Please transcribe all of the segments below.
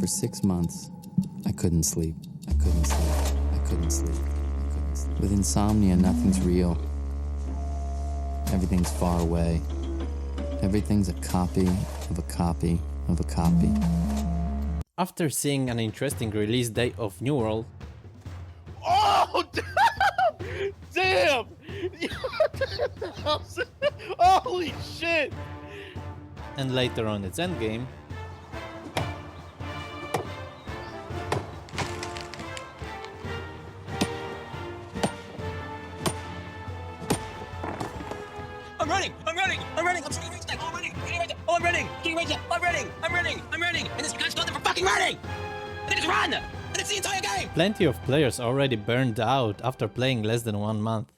For 6 months, I couldn't sleep. I couldn't sleep. I couldn't sleep. I couldn't sleep. With insomnia, nothing's real. Everything's far away. Everything's a copy of a copy of a copy. After seeing an interesting release date of New World, Oh, damn! Holy shit! and later on its endgame, I'm running! I'm running! I'm running! I'm getting reached! Oh, I'm running! Getting reached! Oh, I'm running! Getting reached! I'm running! I'm running! I'm running! And this guy's nothing for fucking running! And then just run! And it's the entire game! plenty of players already burned out after playing less than 1 month.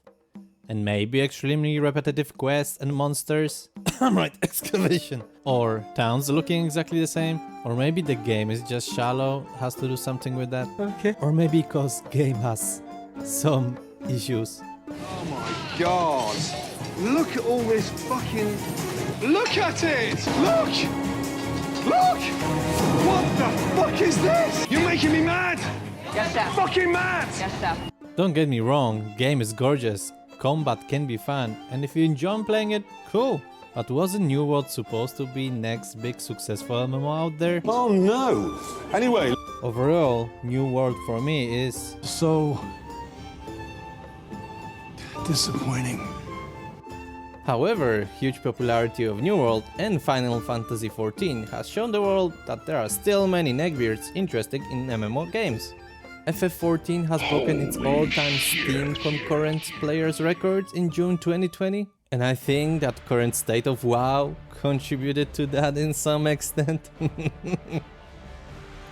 And maybe extremely repetitive quests and monsters, I'm right, exclamation, or towns looking exactly the same, or maybe the game is just shallow, has to do something with that, okay, or maybe because game has some issues. Oh my god! Look at all this fucking... Look at it! Look! Look! What the fuck is this? You're making me mad! Yes, sir. Fucking mad! Yes, sir. Don't get me wrong, game is gorgeous, combat can be fun, and if you enjoy playing it, cool. But wasn't New World supposed to be next big successful MMO out there? Oh no! Anyway... Overall, New World for me is So... disappointing. However, huge popularity of New World and Final Fantasy XIV has shown the world that there are still many neckbeards interested in MMO games. FF14 has broken its all-time Steam concurrent players records in June 2020, and I think that current state of WoW contributed to that in some extent.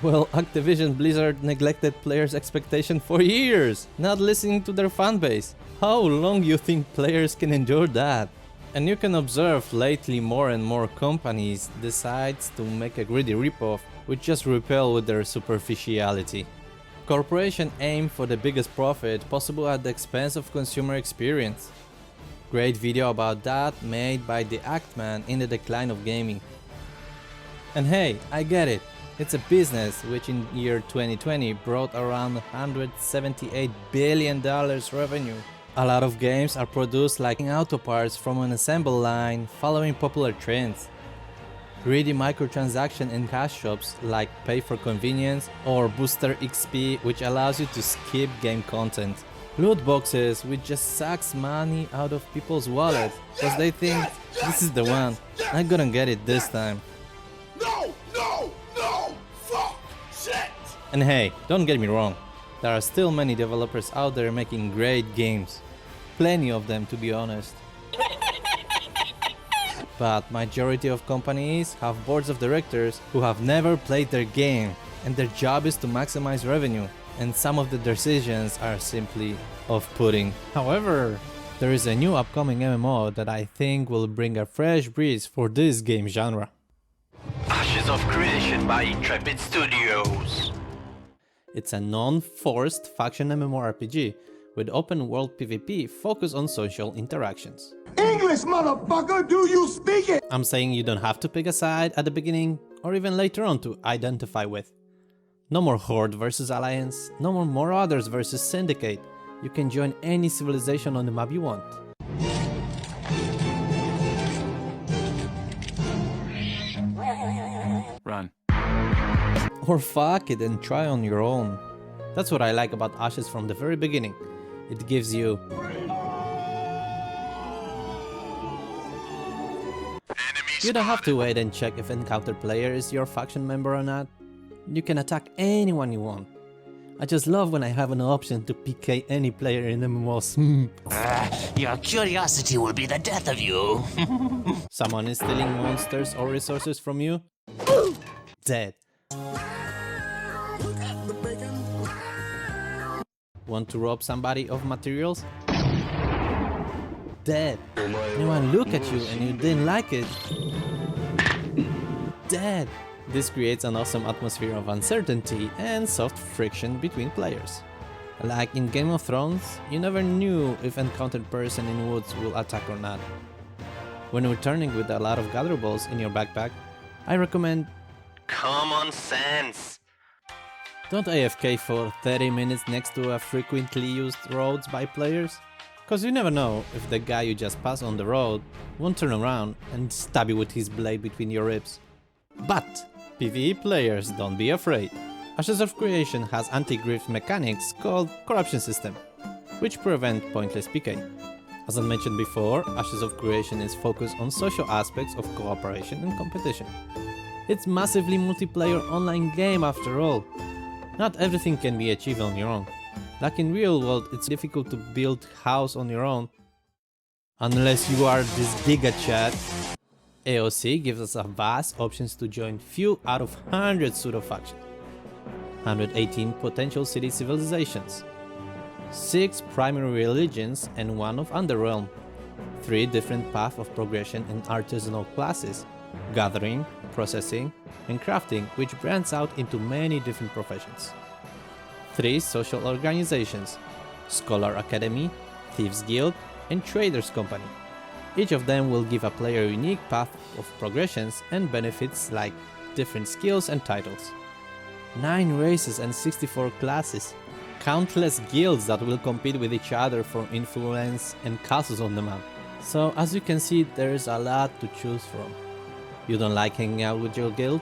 Well, Activision Blizzard neglected players' expectation for years, not listening to their fanbase. How long you think players can endure that? And you can observe lately more and more companies decides to make a greedy ripoff which just repel with their superficiality. Corporations aim for the biggest profit possible at the expense of consumer experience. Great video about that made by the Actman in the Decline of Gaming. And hey, I get it. It's a business which in year 2020 brought around $178 billion revenue. A lot of games are produced like auto parts from an assembly line following popular trends. Greedy microtransaction in cash shops like pay for convenience or booster XP which allows you to skip game content. Loot boxes which just sucks money out of people's wallets because they think this is the one, I'm gonna get it this time. No! Fuck! Shit! And hey, don't get me wrong, there are still many developers out there making great games. Plenty of them, to be honest. But majority of companies have boards of directors who have never played their game and their job is to maximize revenue, and some of the decisions are simply off-putting. However, there is a new upcoming MMO that I think will bring a fresh breeze for this game genre. Ashes of Creation by Intrepid Studios. It's a non-forced faction MMORPG with open world PvP focused on social interactions. English, motherfucker! Do you speak it? I'm saying you don't have to pick a side at the beginning or even later on to identify with. No more Horde versus Alliance, no more Marauders versus Syndicate. You can join any civilization on the map you want. Run. Or fuck it and try on your own. That's what I like about Ashes from the very beginning. It gives you you don't have to wait and check if encounter player is your faction member or not. You can attack anyone you want. I just love when I have an option to PK any player in MMOs. Your curiosity will be the death of you. Someone is stealing monsters or resources from you? Dead. Want to rob somebody of materials? Dead. Anyone look at you and you didn't like it? Dead. This creates an awesome atmosphere of uncertainty and soft friction between players. Like in Game of Thrones, you never knew if encountered person in woods will attack or not. When returning with a lot of gather balls in your backpack, I recommend Common sense. Don't AFK for 30 minutes next to a frequently used roads by players. Cause you never know if the guy you just passed on the road won't turn around and stab you with his blade between your ribs. But PvE players, don't be afraid. Ashes of Creation has anti-grift mechanics called Corruption System, which prevent pointless PK. As I mentioned before, Ashes of Creation is focused on social aspects of cooperation and competition. It's massively multiplayer online game after all. Not everything can be achieved on your own. Like in real world, it's difficult to build house on your own. Unless you are this giga chat. AOC gives us a vast options to join few out of hundreds pseudo-factions. 118 potential city civilizations. 6 primary religions and 1 of Underrealm. 3 different paths of progression and artisanal classes. Gathering, processing, and crafting, which branches out into many different professions. 3 social organizations, Scholar Academy, Thieves Guild, and Traders Company. Each of them will give a player a unique path of progressions and benefits like different skills and titles. 9 races and 64 classes. Countless guilds that will compete with each other for influence and castles on the map. So as you can see, there is a lot to choose from. You don't like hanging out with your guild?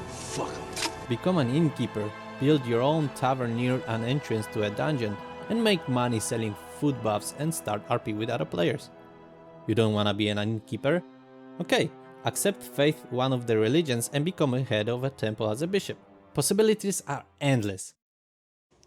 Fuck 'em. Become an innkeeper, build your own tavern near an entrance to a dungeon, and make money selling food buffs and start RP with other players. You don't wanna be an innkeeper? Okay, accept faith one of the religions and become a head of a temple as a bishop. Possibilities are endless.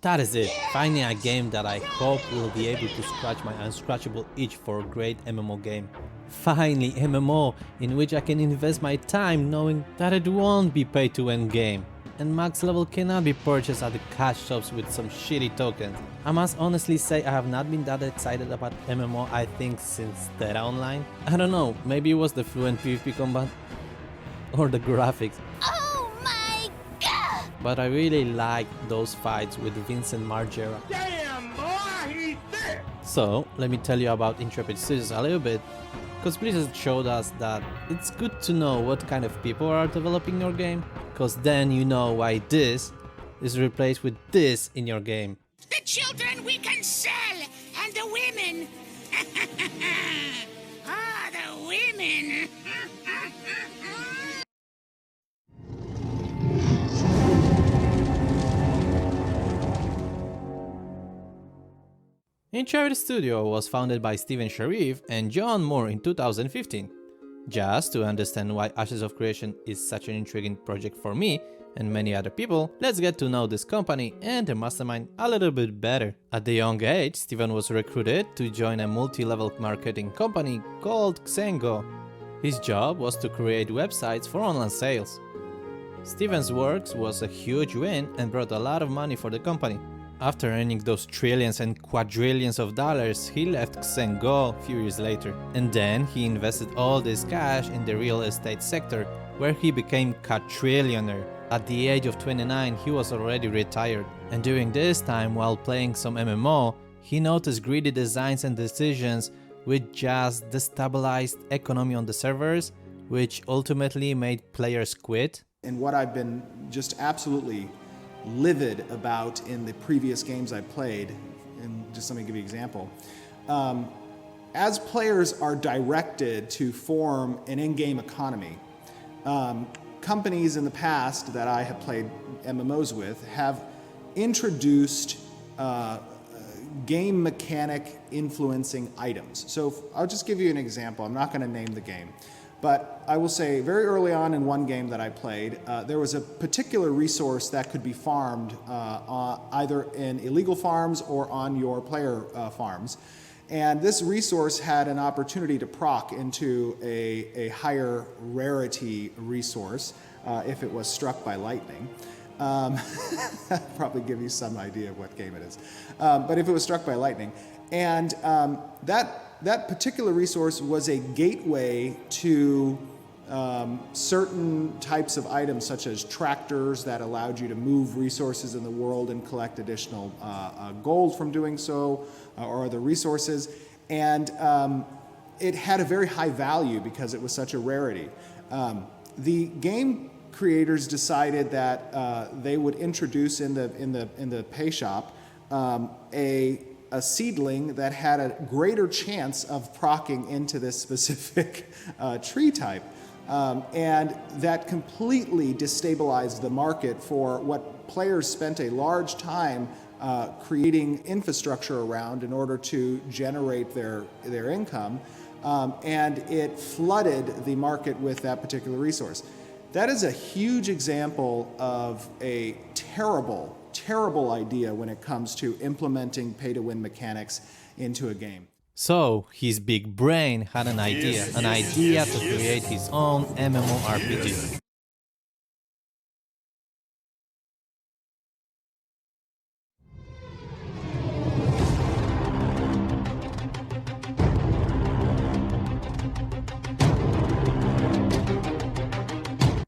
That is it, finding a game that I hope will be able to scratch my unscratchable itch for a great MMO game. Finally, MMO in which I can invest my time knowing that it won't be pay to win game, and max level cannot be purchased at the cash shops with some shitty tokens. I must honestly say I have not been that excited about MMO I think since Terra Online. I don't know, maybe it was the fluent PvP combat or the graphics. Oh my god! But I really liked those fights with Vincent Margera. Damn, boy, he's thick! So, let me tell you about Intrepid Studios a little bit, because Blizzard showed us that it's good to know what kind of people are developing your game, because then you know why this is replaced with this in your game. The children we can sell, and the women. Ah, the women. Intrepid Studio was founded by Steven Sharif and John Moore in 2015. Just to understand why Ashes of Creation is such an intriguing project for me and many other people, let's get to know this company and their mastermind a little bit better. At the young age, Steven was recruited to join a multi-level marketing company called Xengo. His job was to create websites for online sales. Steven's work was a huge win and brought a lot of money for the company. After earning those trillions and quadrillions of dollars, he left Xengo a few years later. And then he invested all this cash in the real estate sector, where he became quadrillionaire. At the age of 29, he was already retired. And during this time, while playing some MMO, he noticed greedy designs and decisions which just destabilized economy on the servers, which ultimately made players quit. And what I've been just absolutely livid about in the previous games I played, and just let me give you an example. As players are directed to form an in-game economy, companies in the past that I have played MMOs with have introduced game mechanic influencing items. So I'll just give you an example. I'm not going to name the game. But I will say very early on in one game that I played, there was a particular resource that could be farmed either in illegal farms or on your player farms. And this resource had an opportunity to proc into a higher rarity resource if it was struck by lightning. Probably give you some idea of what game it is. But if it was struck by lightning. And that particular resource was a gateway to certain types of items, such as tractors that allowed you to move resources in the world and collect additional gold from doing so, or other resources. And it had a very high value because it was such a rarity. The game creators decided that they would introduce in the pay shop a seedling that had a greater chance of procking into this specific tree type. And that completely destabilized the market for what players spent a large time creating infrastructure around in order to generate their income. And it flooded the market with that particular resource. That is a huge example of a terrible, terrible idea when it comes to implementing pay-to-win mechanics into a game. So, his big brain had an idea to create his own MMORPG.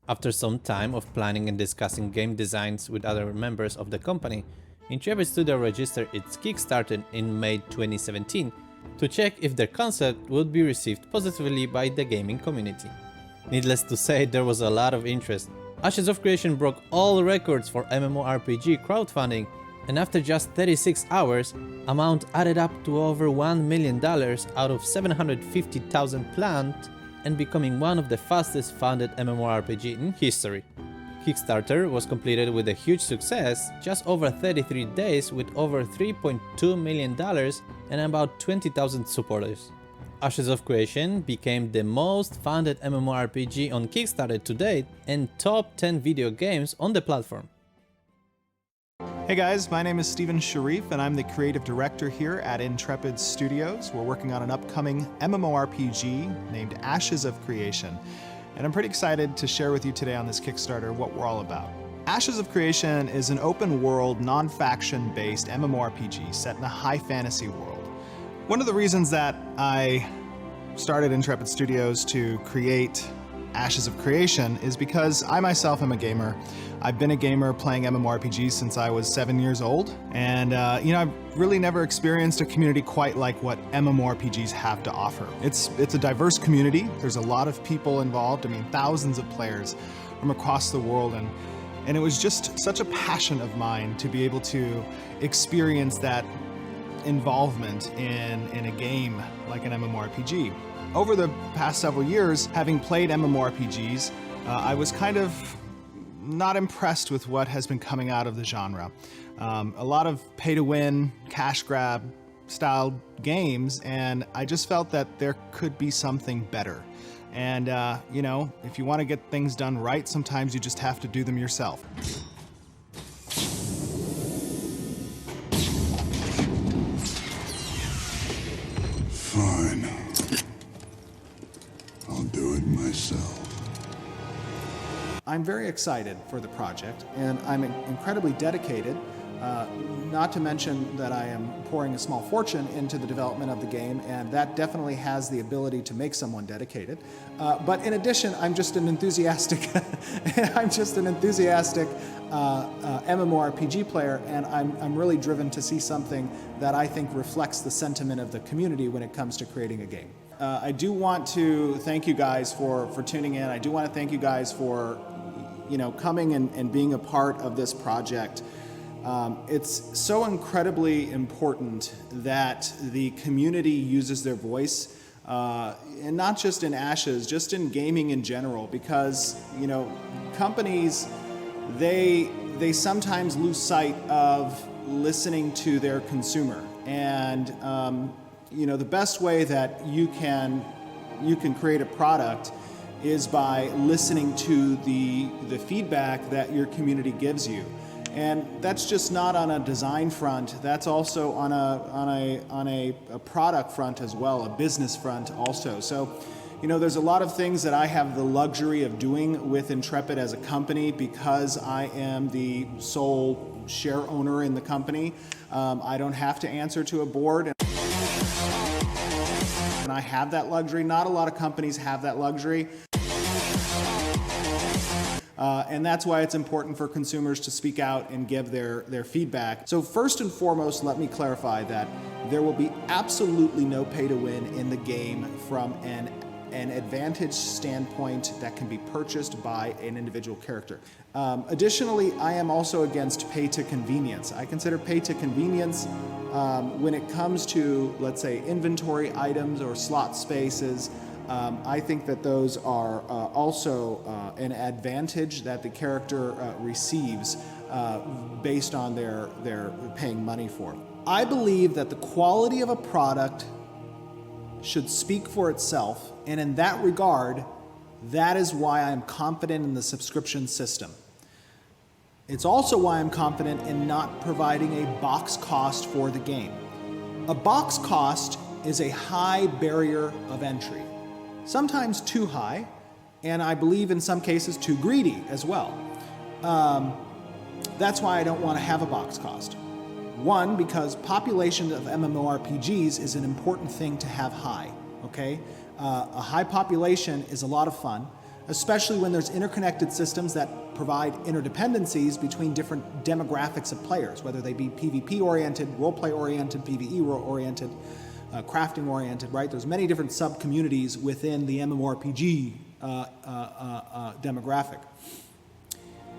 After some time of planning and discussing game designs with other members of the company, Intrepid Studios registered its Kickstarter in May 2017 to check if their concept would be received positively by the gaming community. Needless to say, there was a lot of interest. Ashes of Creation broke all records for MMORPG crowdfunding, and after just 36 hours, amount added up to over $1 million out of $750,000 planned, and becoming one of the fastest funded MMORPG in history. Kickstarter was completed with a huge success, just over 33 days with over $3.2 million and about 20,000 supporters. Ashes of Creation became the most funded MMORPG on Kickstarter to date and top 10 video games on the platform. Hey guys, my name is Steven Sharif and I'm the creative director here at Intrepid Studios. We're working on an upcoming MMORPG named Ashes of Creation. And I'm pretty excited to share with you today on this Kickstarter what we're all about. Ashes of Creation is an open world, non-faction based MMORPG set in a high fantasy world. One of the reasons that I started Intrepid Studios to create Ashes of Creation is because I myself am a gamer. I've been a gamer playing MMORPGs since I was 7 years old, and I've really never experienced a community quite like what MMORPGs have to offer. It's a diverse community. There's a lot of people involved. I mean, thousands of players from across the world, and it was just such a passion of mine to be able to experience that involvement in a game like an MMORPG. Over the past several years, having played MMORPGs, I was kind of not impressed with what has been coming out of the genre. A lot of pay-to-win, cash grab style games, and I just felt that there could be something better. And, if you want to get things done right, sometimes you just have to do them yourself. Fine. I'll do it myself. I'm very excited for the project, and I'm incredibly dedicated, not to mention that I am pouring a small fortune into the development of the game, and that definitely has the ability to make someone dedicated. But in addition, I'm just an enthusiastic MMORPG player, and I'm really driven to see something that I think reflects the sentiment of the community when it comes to creating a game. I do want to thank you guys for tuning in. I do want to thank you guys for coming and being a part of this project. It's so incredibly important that the community uses their voice, and not just in Ashes, just in gaming in general, because companies, they sometimes lose sight of listening to their consumer, and the best way that you can create a product is by listening to the feedback that your community gives you. And that's just not on a design front, that's also on a product front as well, a business front also. So, there's a lot of things that I have the luxury of doing with Intrepid as a company because I am the sole share owner in the company. I don't have to answer to a board. And I have that luxury. Not a lot of companies have that luxury. And that's why it's important for consumers to speak out and give their feedback. So first and foremost, let me clarify that there will be absolutely no pay to win in the game from an an advantage standpoint that can be purchased by an individual character. Additionally, I am also against pay to convenience. I consider pay to convenience when it comes to, let's say, inventory items or slot spaces. I think that those are also an advantage that the character receives based on their paying money for. I believe that the quality of a product should speak for itself, and in that regard, that is why I'm confident in the subscription system. It's also why I'm confident in not providing a box cost for the game. A box cost is a high barrier of entry, sometimes too high, and I believe in some cases too greedy as well. That's why I don't want to have a box cost. One, because population of MMORPGs is an important thing to have high, okay? A high population is a lot of fun, especially when there's interconnected systems that provide interdependencies between different demographics of players, whether they be PvP-oriented, roleplay-oriented, PvE-oriented, crafting-oriented, right? There's many different sub-communities within the MMORPG demographic.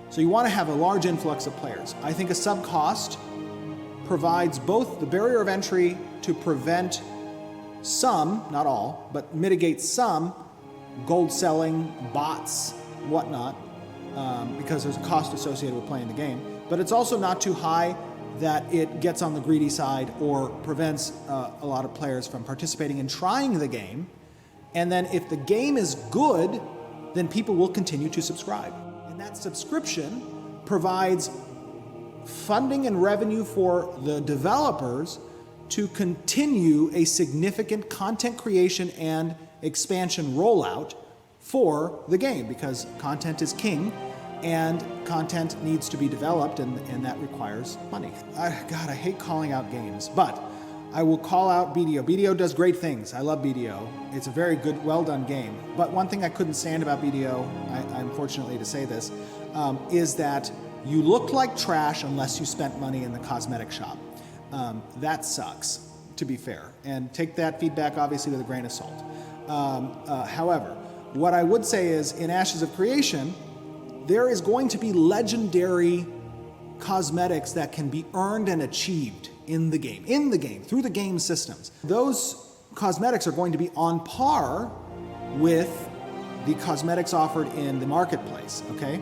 So you want to have a large influx of players. I think a sub-cost provides both the barrier of entry to prevent some, not all, but mitigate some gold selling, bots, whatnot, because there's a cost associated with playing the game. But it's also not too high that it gets on the greedy side or prevents a lot of players from participating in trying the game. And then if the game is good, then people will continue to subscribe. And that subscription provides funding and revenue for the developers to continue a significant content creation and expansion rollout for the game, because content is king and content needs to be developed, and that requires money. God, I hate calling out games, but I will call out BDO. BDO does great things. I love BDO. It's a very good, well-done game. But one thing I couldn't stand about BDO, unfortunately to say this, is that you look like trash unless you spent money in the cosmetic shop. That sucks, to be fair. And take that feedback, obviously, with a grain of salt. However, what I would say is, in Ashes of Creation, there is going to be legendary cosmetics that can be earned and achieved in the game, through the game systems. Those cosmetics are going to be on par with the cosmetics offered in the marketplace, okay?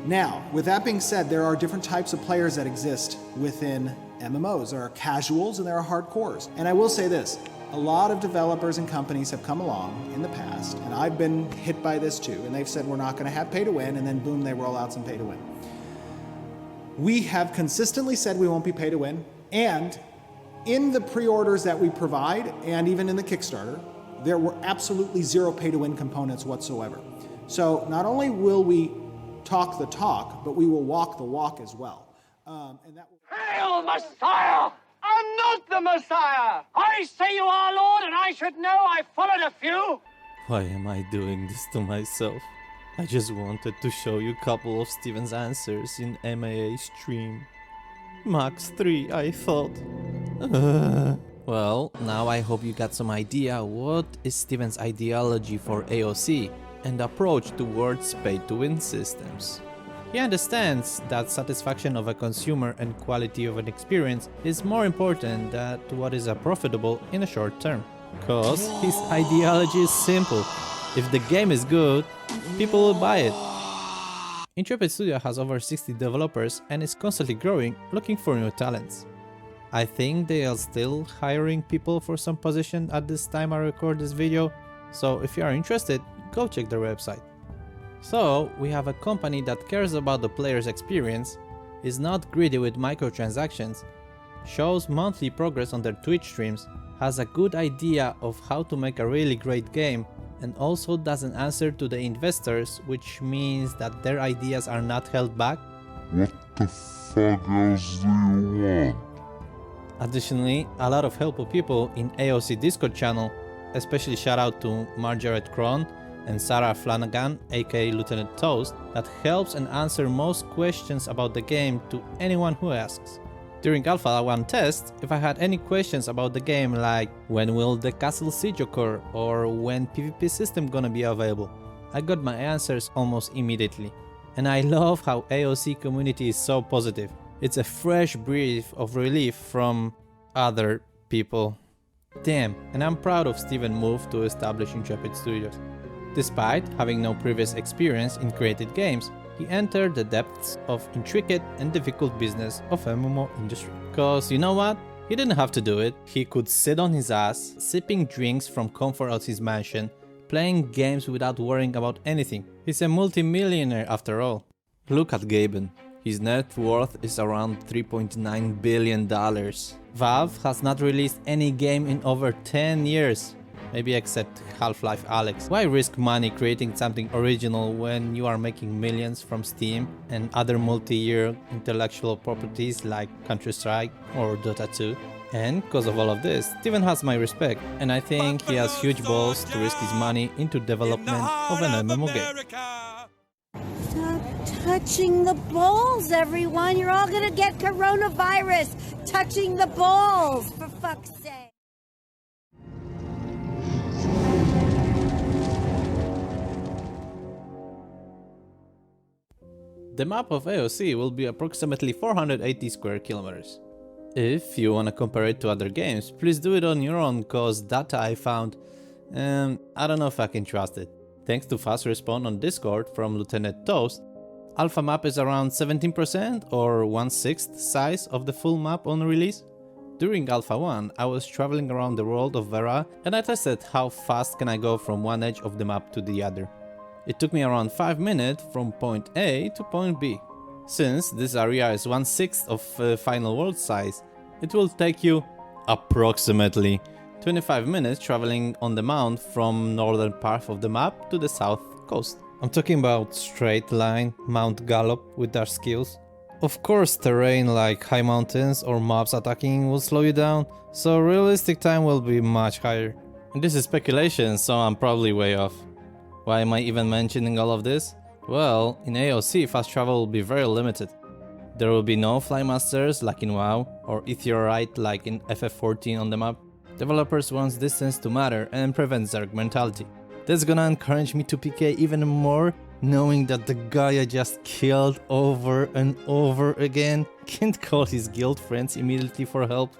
Now, with that being said, there are different types of players that exist within MMOs. There are casuals and there are hardcores. And I will say this, a lot of developers and companies have come along in the past, and I've been hit by this too, and they've said we're not going to have pay to win, and then boom, they roll out some pay to win. We have consistently said we won't be pay to win, and in the pre-orders that we provide, and even in the Kickstarter, there were absolutely zero pay to win components whatsoever. So not only will we talk the talk, but we will walk the walk as well. And that will... Hail, Messiah! I'm not the Messiah! I say you are, Lord, and I should know I followed a few. Why am I doing this to myself? I just wanted to show you a couple of Steven's answers in MAA stream. Max 3, I thought. Well, now I hope you got some idea what is Steven's ideology for AOC and approach towards pay-to-win systems. He understands that satisfaction of a consumer and quality of an experience is more important than what is profitable in the short term. Cause his ideology is simple. If the game is good, people will buy it. Intrepid Studios has over 60 developers and is constantly growing, looking for new talents. I think they are still hiring people for some position at this time I record this video, so if you are interested, go check their website. So, we have a company that cares about the player's experience, is not greedy with microtransactions, shows monthly progress on their Twitch streams, has a good idea of how to make a really great game, and also doesn't answer to the investors, which means that their ideas are not held back. What the fuck else do you want? Additionally, a lot of helpful people in AOC Discord channel, especially shout out to Margaret Cron and Sarah Flanagan, aka Lieutenant Toast, that helps and answer most questions about the game to anyone who asks. During Alpha 1 test, if I had any questions about the game like when will the castle siege occur or when PvP system gonna be available, I got my answers almost immediately. And I love how AOC community is so positive. It's a fresh breath of relief from other people. Damn, and I'm proud of Steven's move to establish Intrepid Studios. Despite having no previous experience in created games, he entered the depths of intricate and difficult business of MMO industry. Cause you know what? He didn't have to do it. He could sit on his ass, sipping drinks from comfort of his mansion, playing games without worrying about anything. He's a multi-millionaire after all. Look at Gaben. His net worth is around $3.9 billion. Valve has not released any game in over 10 years. Maybe except Half-Life Alyx. Why risk money creating something original when you are making millions from Steam and other multi-year intellectual properties like Counter-Strike or Dota 2? And because of all of this, Steven has my respect, and I think he has huge balls to risk his money into development of an MMO game. Stop touching the balls, everyone! You're all gonna get coronavirus! Touching the balls, for fuck's sake! The map of AOC will be approximately 480 square kilometers. If you wanna compare it to other games, please do it on your own, cause data I found, I don't know if I can trust it. Thanks to fast respawn on Discord from Lieutenant Toast, Alpha map is around 17% or 1/6 size of the full map on release. During Alpha 1, I was traveling around the world of Vera and I tested how fast can I go from one edge of the map to the other. It took me around 5 minutes from point A to point B. Since this area is 1/6 of final world size, it will take you approximately 25 minutes traveling on the mount from northern part of the map to the south coast. I'm talking about straight line Mount Gallop with dash skills. Of course, terrain like high mountains or mobs attacking will slow you down, so realistic time will be much higher. And this is speculation, so I'm probably way off. Why am I even mentioning all of this? Well, in AOC fast travel will be very limited. There will be no flymasters like in WoW or meteorite like in FF14 on the map. Developers want distance to matter and prevent Zerg mentality. That's gonna encourage me to PK even more, knowing that the guy I just killed over and over again can't call his guild friends immediately for help.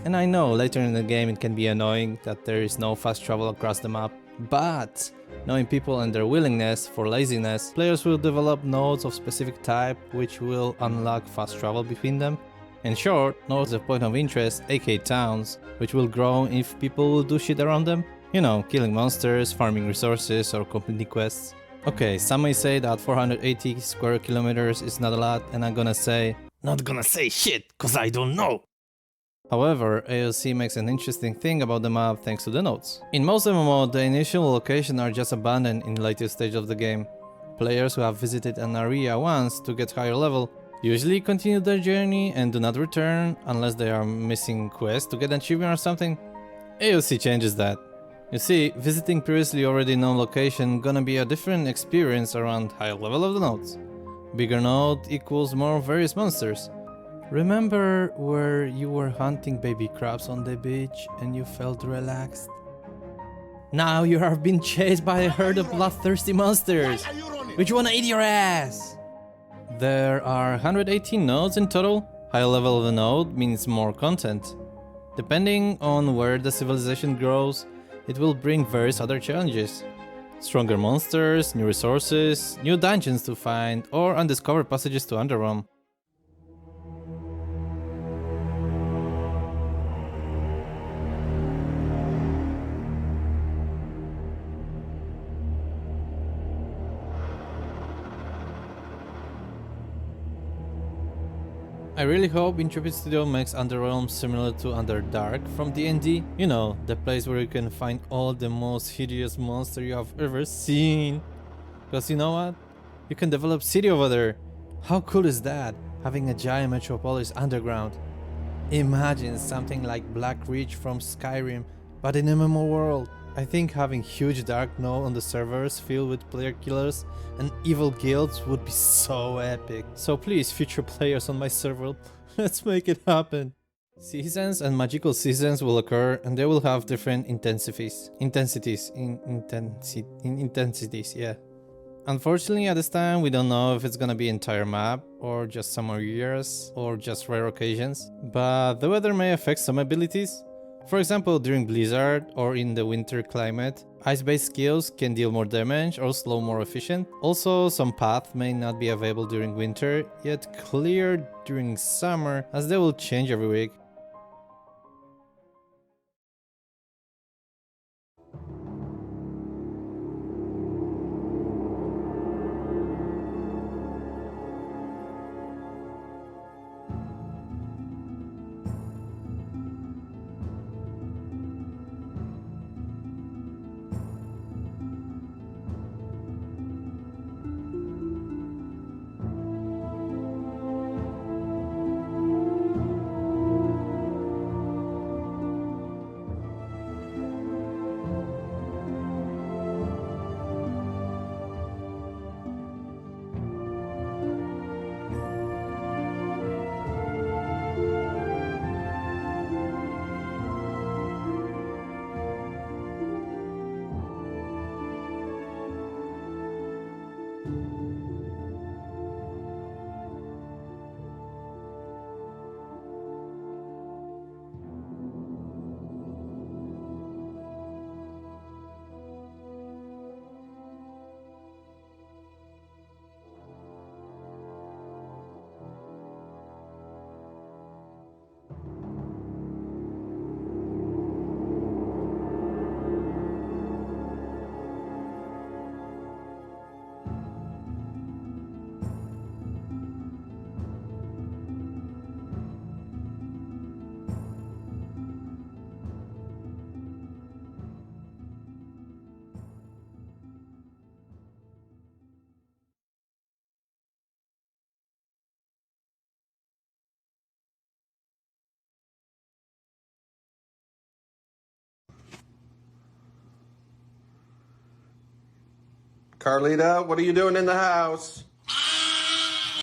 And I know later in the game it can be annoying that there is no fast travel across the map, but knowing people and their willingness for laziness, players will develop nodes of specific type which will unlock fast travel between them. In short, nodes of point of interest, aka towns, which will grow if people will do shit around them. You know, killing monsters, farming resources or completing quests. Okay, some may say that 480 square kilometers is not a lot, and I'm gonna say, not gonna say shit, cause I don't know. However, AOC makes an interesting thing about the map thanks to the nodes. In most MMO, the initial locations are just abandoned in the later stage of the game. Players who have visited an area once to get higher level usually continue their journey and do not return unless they are missing quests to get an achievement or something. AOC changes that. You see, visiting previously already known location gonna be a different experience around higher level of the nodes. Bigger node equals more various monsters. Remember where you were hunting baby crabs on the beach and you felt relaxed? Now you have been chased by a herd of bloodthirsty monsters, which wanna eat your ass! There are 118 nodes in total. Higher level of the node means more content. Depending on where the civilization grows, it will bring various other challenges. Stronger monsters, new resources, new dungeons to find, or undiscovered passages to underroam. I really hope Intrepid Studios makes Underrealm similar to Underdark from D&D. You know, the place where you can find all the most hideous monsters you have ever seen. Because you know what? You can develop city over there. How cool is that? Having a giant metropolis underground. Imagine something like Black Ridge from Skyrim, but in MMO world. I think having huge dark node on the servers filled with player killers and evil guilds would be so epic. So please, future players on my server, Let's make it happen. Seasons and magical seasons will occur and they will have different intensities, yeah. Unfortunately, at this time, we don't know if it's gonna be entire map, or just some areas, or just rare occasions. But the weather may affect some abilities. For example, during blizzard or in the winter climate, ice-based skills can deal more damage or slow more efficient. Also, some paths may not be available during winter, yet clear during summer, as they will change every week. Carlita, what are you doing in the house?